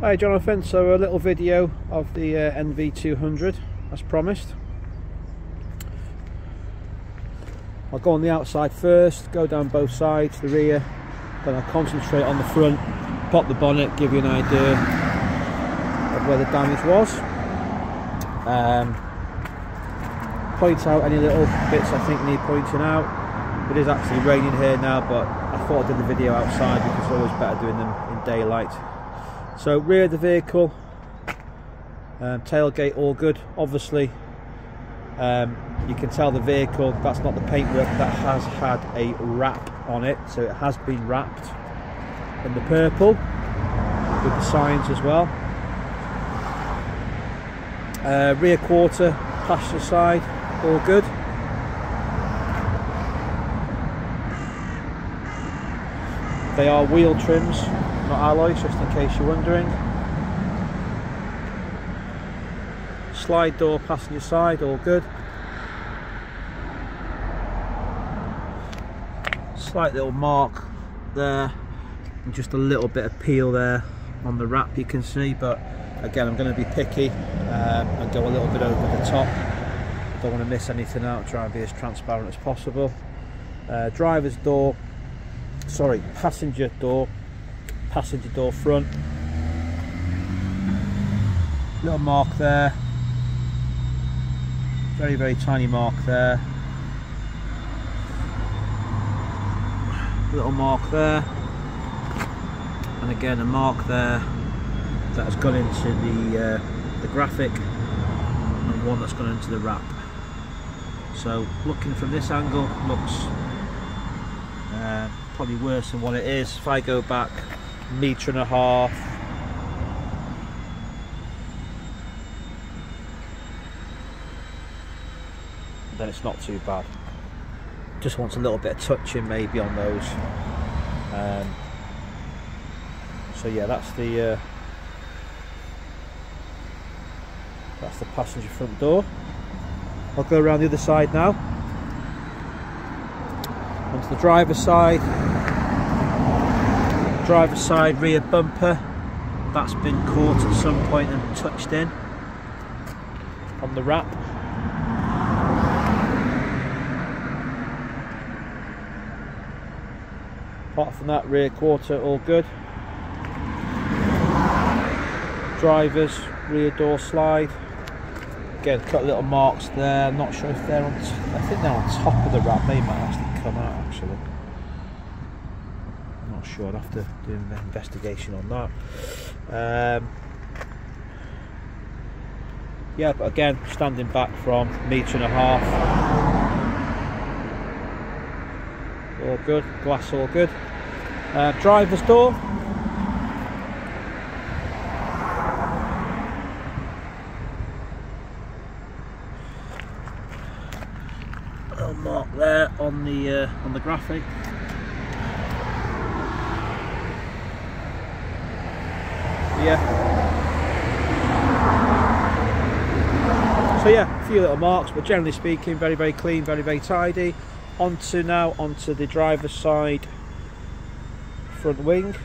Hi Jonathan, so a little video of the NV200 as promised. I'll go on the outside first, go down both sides, the rear, then I'll concentrate on the front, pop the bonnet, give you an idea of where the damage was. Point out any little bits I think need pointing out. It is actually raining here now, but I thought I did the video outside because it's always better doing them in daylight. So rear of the vehicle, tailgate all good. Obviously you can tell the vehicle, that's not the paintwork, that has had a wrap on it, so it has been wrapped in the purple with the signs as well. Rear quarter, passenger side, all good. They are wheel trims, not alloys, just in case you're wondering. Slide door, passenger side, all good. Slight little mark there, and just a little bit of peel there on the wrap you can see, but again I'm going to be picky and go a little bit over the top. Don't want to miss anything out, try and be as transparent as possible. Driver's door, sorry, passenger door front, little mark there, very tiny mark there, little mark there, and again a mark there that has gone into the graphic, and one that's gone into the wrap. So looking from this angle, looks probably worse than what it is. If I go back 1.5 meters, then it's not too bad. Just wants a little bit of touching maybe on those. So yeah, that's the passenger front door. I'll go around the other side now. Onto the driver's side. Driver's side rear bumper, that's been caught at some point and touched in on the wrap. Apart from that, rear quarter all good. Driver's rear door slide, again cut little marks there. I'm not sure if they're on, I think they're on top of the wrap. They might actually come out actually. Not sure, I'd have to do an investigation on that. Yeah, but again, standing back from 1.5 meters, all good, glass all good. Driver's door, little mark there on the graphic. Yeah. So yeah, a few little marks, but generally speaking, very clean, very tidy. Onto the driver's side front wing.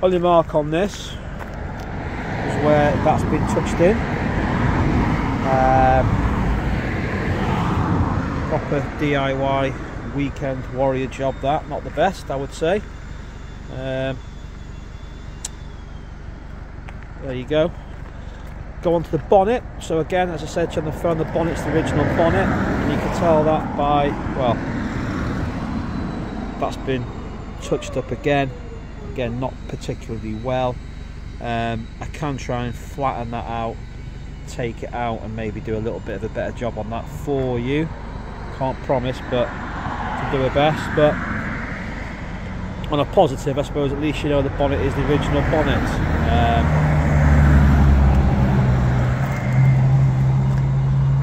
Only mark on this is where that's been touched in. Proper DIY weekend warrior job, that, not the best I would say. There you go. Go onto the bonnet. So again, as I said to you on the phone, the bonnet's the original bonnet, and you can tell that by, well, that's been touched up again not particularly well. I can try and flatten that out, take it out, and maybe do a little bit of a better job on that for you. Can't promise, but can do our best. But on a positive, I suppose, at least you know the bonnet is the original bonnet.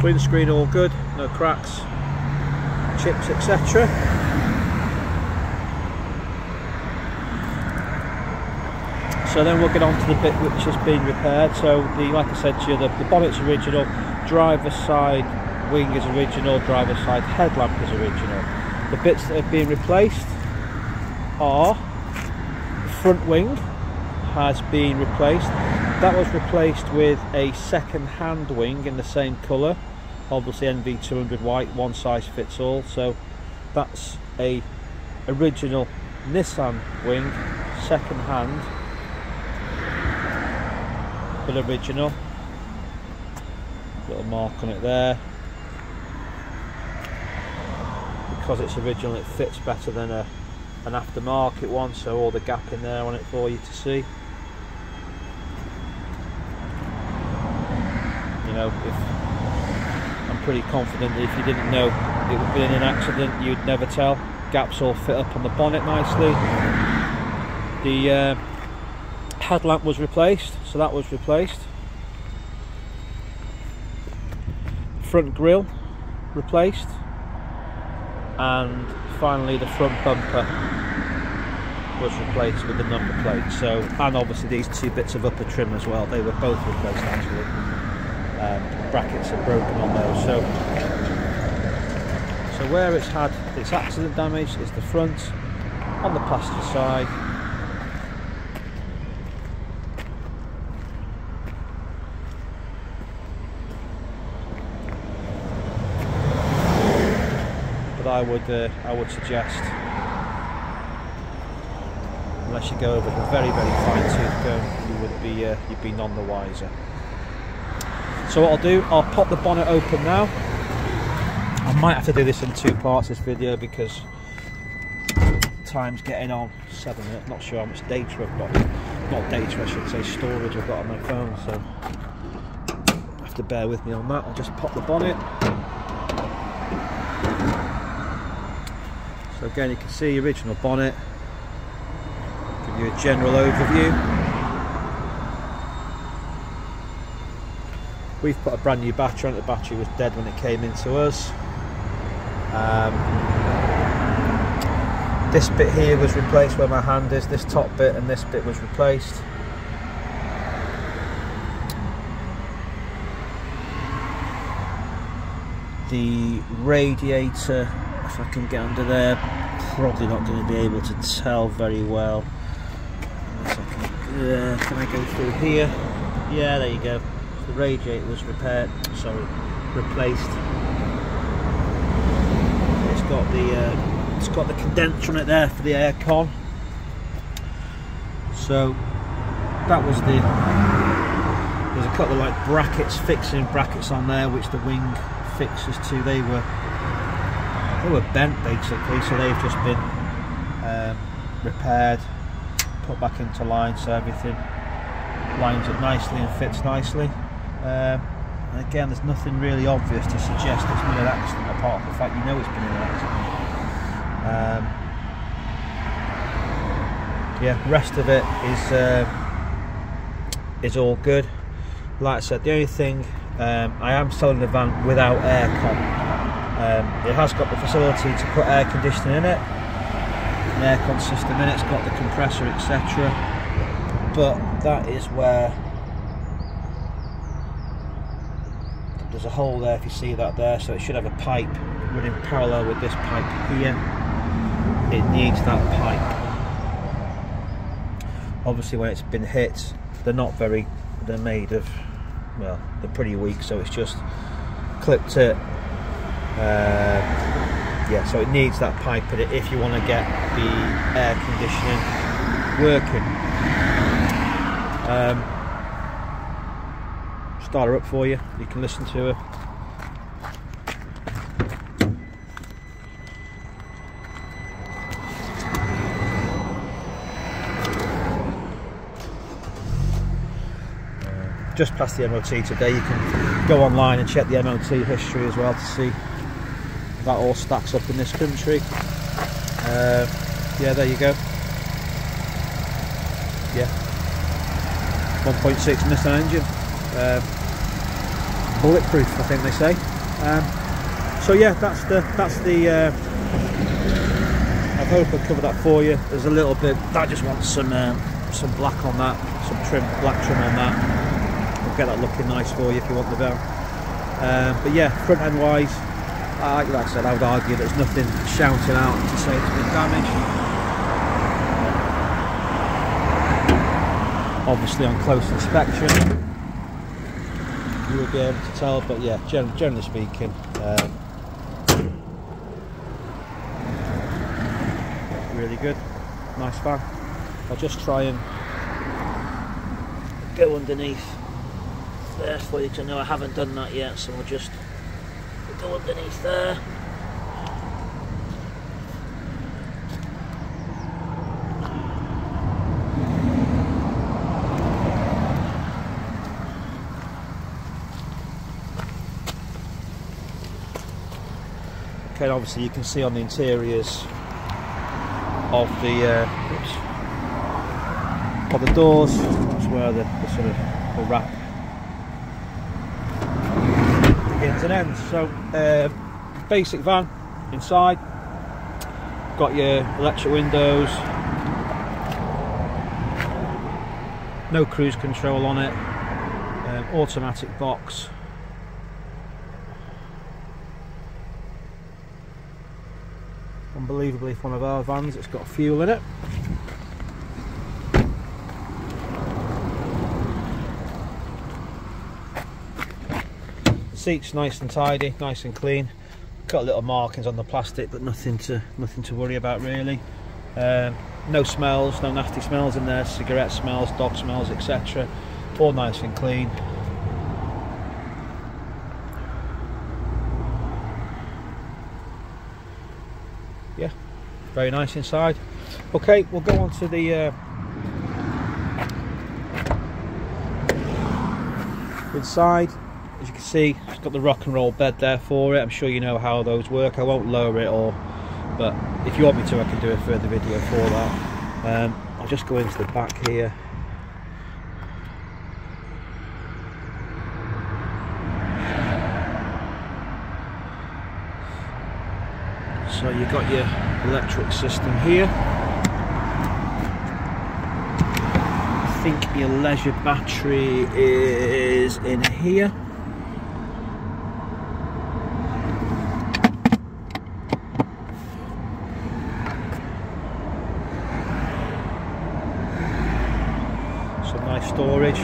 Windscreen all good, no cracks, chips, etc. So then we'll get on to the bit which has been repaired. So like I said to you, the bonnet's original, driver's side wing is original, driver's side headlamp is original. The bits that have been replaced are front wing has been replaced. That was replaced with a second-hand wing in the same colour, obviously nv200 white, one size fits all. So that's a original Nissan wing, second-hand, but original. Little mark on it there. Because it's original, it fits better than an aftermarket one, so all the gap in there on it for you to see. You know, I'm pretty confident that if you didn't know it would be in an accident, you'd never tell. Gaps all fit up on the bonnet nicely. The headlamp was replaced, so that was replaced. Front grille replaced, and finally the front bumper was replaced with the number plate. So, and obviously these two bits of upper trim as well, they were both replaced actually. Brackets are broken on those. So where it's had its accident damage is the front, on the passenger side. But I would suggest, unless you go over the very fine tooth comb, you'd be none the wiser. So what I'll do, I'll pop the bonnet open now. I might have to do this in two parts, this video, because time's getting on 7 minutes. Not sure how much data I've got. Not data, I should say, storage I've got on my phone, so you have to bear with me on that. I'll just pop the bonnet. So again, you can see original bonnet. Give you a general overview. We've put a brand new battery on it. The battery was dead when it came into us. This bit here was replaced where my hand is. This top bit and this bit was replaced. The radiator, if I can get under there, probably not going to be able to tell very well. Can I go through here? Yeah, there you go. The radiator was replaced. It's got the condenser on it there for the air con. So that was there's a couple of like brackets, fixing brackets on there, which the wing fixes to. They were bent basically, so they've just been repaired, put back into line, so everything lines up nicely and fits nicely. And again, there's nothing really obvious to suggest it's been an accident, apart from the fact you know it's been an accident. Yeah, rest of it is all good. Like I said, the only thing, I am selling the van without aircon. It has got the facility to put air conditioning in it, an aircon system in it, it's got the compressor, etc. But that is where there's a hole there, if you see that there, so it should have a pipe running parallel with this pipe here. It needs that pipe. Obviously when it's been hit, they're made of, well, they're pretty weak, so it's just clipped it. Yeah, so it needs that pipe in it if you want to get the air conditioning working. Start her up for you, you can listen to her. Just past the MOT today. You can go online and check the MOT history as well to see if that all stacks up in this country. Yeah, there you go. Yeah, 1.6 Nissan engine, bulletproof, I think they say. So yeah, that's the I hope I covered that for you. There's a little bit that just wants some black on that, some black trim on that. We'll get that looking nice for you if you want the bell. But yeah, front end wise, like I said, I would argue there's nothing shouting out to say it's been damaged. Obviously on close inspection you will be able to tell, but yeah, generally speaking, really good, nice fan. I'll just try and go underneath there for you to know I haven't done that yet, so I'll just go underneath there. Okay, obviously you can see on the interiors of the doors, that's where the sort of the wrap begins and ends. So basic van inside, got your electric windows, no cruise control on it, automatic box. Unbelievably, for one of our vans, it's got fuel in it. The seat's nice and tidy, nice and clean. Got little markings on the plastic, but nothing to worry about really. No smells, no nasty smells in there, cigarette smells, dog smells, etc. All nice and clean. Yeah, very nice inside. Okay, we'll go on to the inside. As you can see, it's got the rock and roll bed there for it. I'm sure you know how those work. I won't lower it all, but if you want me to, I can do a further video for that. I'll just go into the back here. So you've got your electric system here. I think your leisure battery is in here. Some nice storage.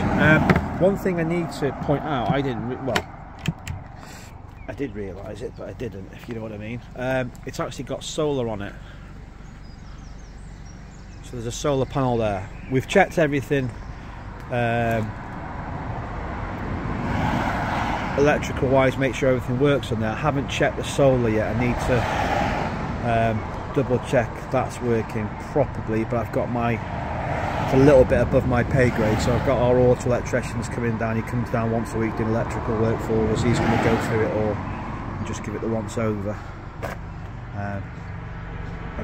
One thing I need to point out, I did realise it, but I didn't, if you know what I mean. It's actually got solar on it. So there's a solar panel there. We've checked everything electrical wise, make sure everything works on there. I haven't checked the solar yet. I need to double check that's working properly, but I've got it's a little bit above my pay grade, so I've got our auto electricians coming down. He comes down once a week doing electrical work for us. He's going to go through it all and just give it the once over and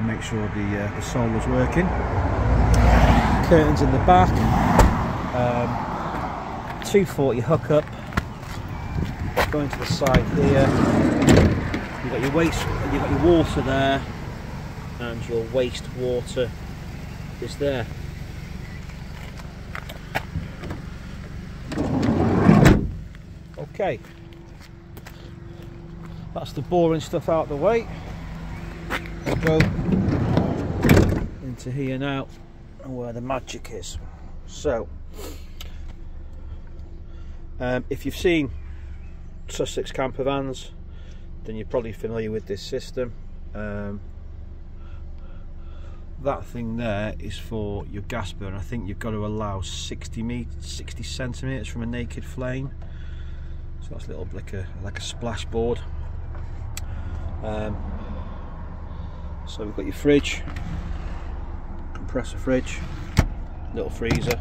make sure the solar's working. Curtains in the back, 240 hookup. Going to the side here, you've got your water there, and your waste water is there. Okay, that's the boring stuff out of the way. We'll go into here now, and where the magic is. So, if you've seen Sussex camper vans, then you're probably familiar with this system. That thing there is for your gas burn. I think you've got to allow 60 centimeters from a naked flame. So that's a little like a splash board. So we've got your fridge, compressor fridge, little freezer.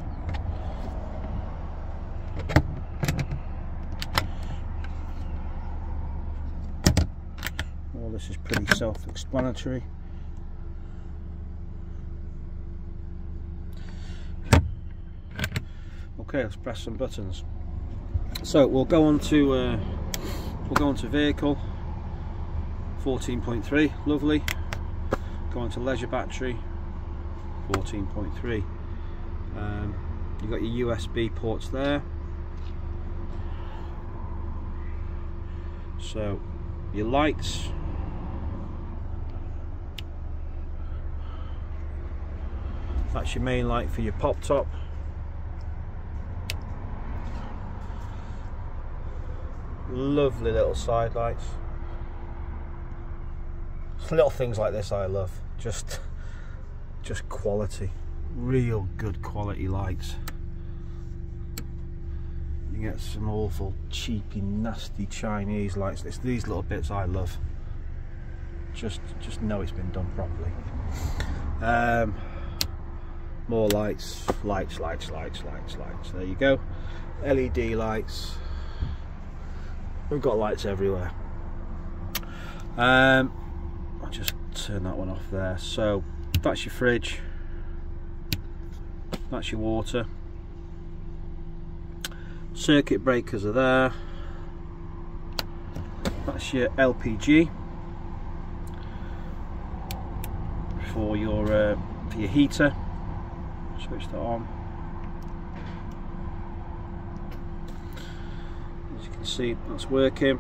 All this is pretty self-explanatory. Okay, let's press some buttons. So we'll go on to vehicle 14.3, lovely. Go on to leisure battery 14.3. You've got your USB ports there. So your lights, that's your main light for your pop top. Lovely little side lights. Little things like this I love. Just quality. Real good quality lights. You get some awful cheapy nasty Chinese lights. These little bits I love. Just know it's been done properly. More lights. There you go. LED lights. We've got lights everywhere. I'll just turn that one off there. So that's your fridge. That's your water. Circuit breakers are there. That's your LPG for your heater. Switch that on. As you can see, that's working.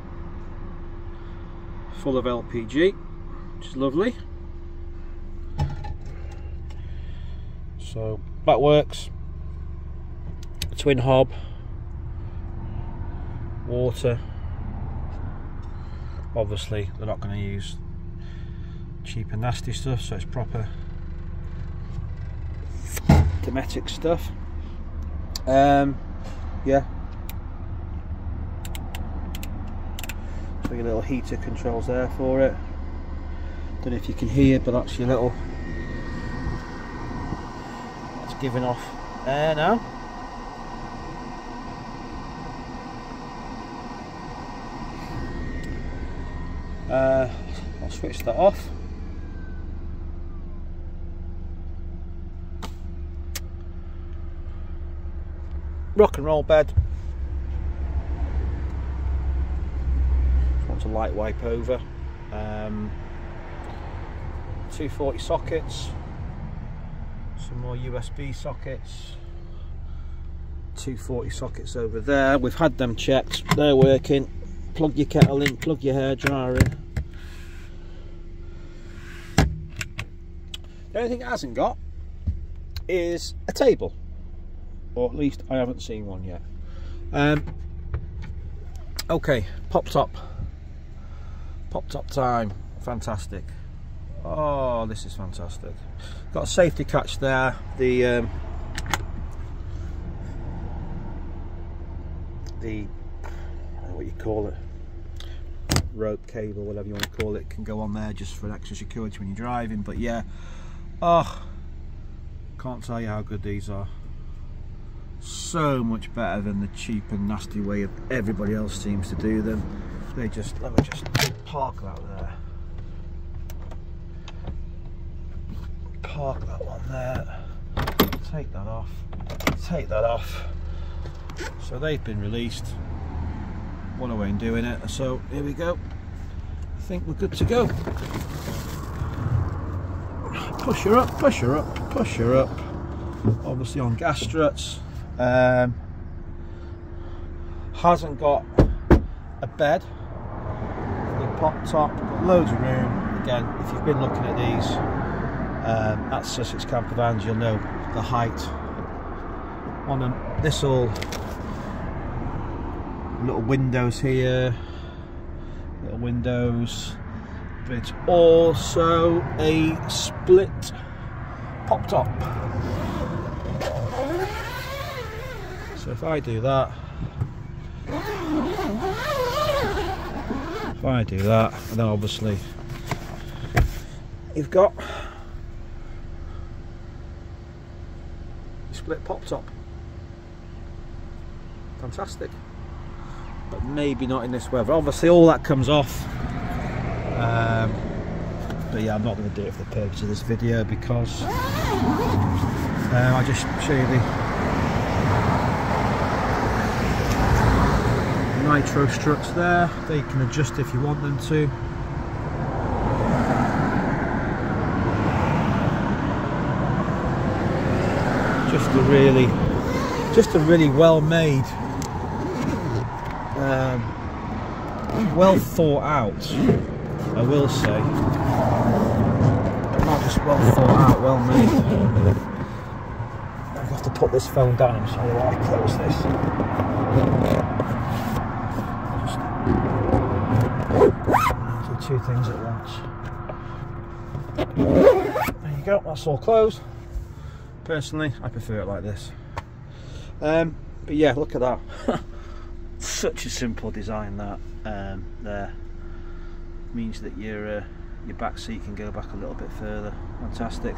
Full of LPG, which is lovely. So that works. Twin hob. Water. Obviously they're not going to use cheap and nasty stuff, so it's proper domestic stuff. Yeah, so your little heater controls there for it. Don't know if you can hear, but that's your little, it's giving off air now. I'll switch that off. Rock and roll bed. Just want to light wipe over. 240 sockets. Some more USB sockets. 240 sockets over there. We've had them checked. They're working. Plug your kettle in, plug your hairdryer in. The only thing it hasn't got is a table, or at least I haven't seen one yet. Okay, pop top time. Fantastic. Oh, this is fantastic. Got a safety catch there. The what you call it, rope, cable, whatever you want to call it, can go on there just for extra security when you're driving. But yeah, oh, can't tell you how good these are. So much better than the cheap and nasty way of everybody else seems to do them. They just, let me just park that there. Park that one there. Take that off. Take that off. So they've been released. One away in doing it. So here we go. I think we're good to go. Push her up, push her up, push her up. Obviously on gas struts. Hasn't got a bed. The pop top, got loads of room. Again, if you've been looking at these at Sussex camper vans, you'll know the height on them. This all little windows here, little windows, but it's also a split pop top. So if I do that, and then obviously you've got split pop top. Fantastic. But maybe not in this weather. Obviously all that comes off. But yeah, I'm not going to do it for the purpose of this video, because I'll just show you the nitro struts there. They can adjust if you want them to. Just a really well made, well thought out, I will say. Not just well thought out, well made. I have to put this phone down and show you how I close this. two things at once. There you go, that's all closed. Personally, I prefer it like this. But yeah, look at that. Such a simple design that there. Means that your back seat can go back a little bit further. Fantastic.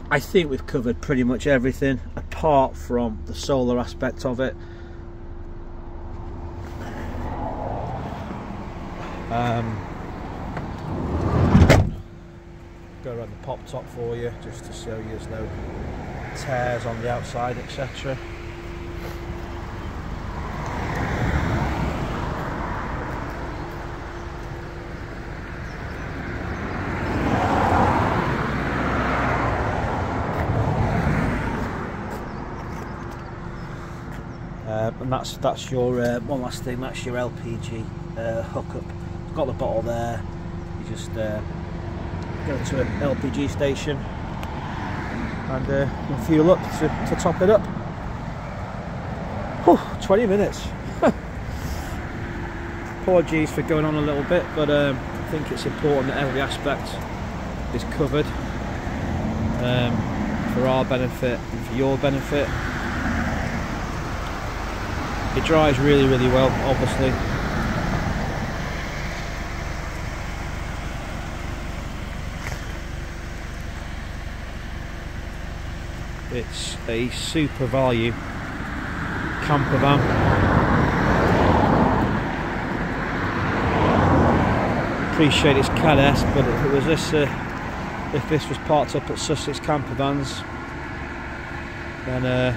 I think we've covered pretty much everything apart from the solar aspect of it. Go around the pop top for you just to show you there's no tears on the outside, etc. And that's your one last thing. That's your LPG hookup. It's got the bottle there. You just go to an LPG station and fuel up to top it up. Whew, 20 minutes. Apologies for going on a little bit, but I think it's important that every aspect is covered for our benefit and for your benefit. It dries really, really well, obviously. It's a super value camper van. Appreciate it's CAD-esque, but if it was this, if this was parked up at Sussex camper vans, then I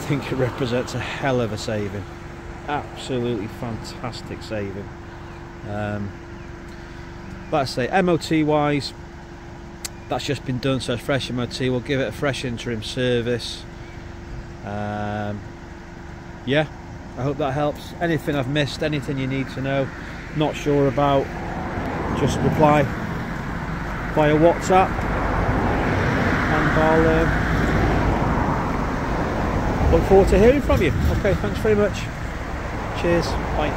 think it represents a hell of a saving. Absolutely fantastic saving. Like I say, MOT wise, that's just been done, so it's fresh MOT. We'll give it a fresh interim service. Yeah, I hope that helps. Anything I've missed, anything you need to know, not sure about, just reply via WhatsApp and I'll look forward to hearing from you. Okay, thanks very much. Cheers. Bye.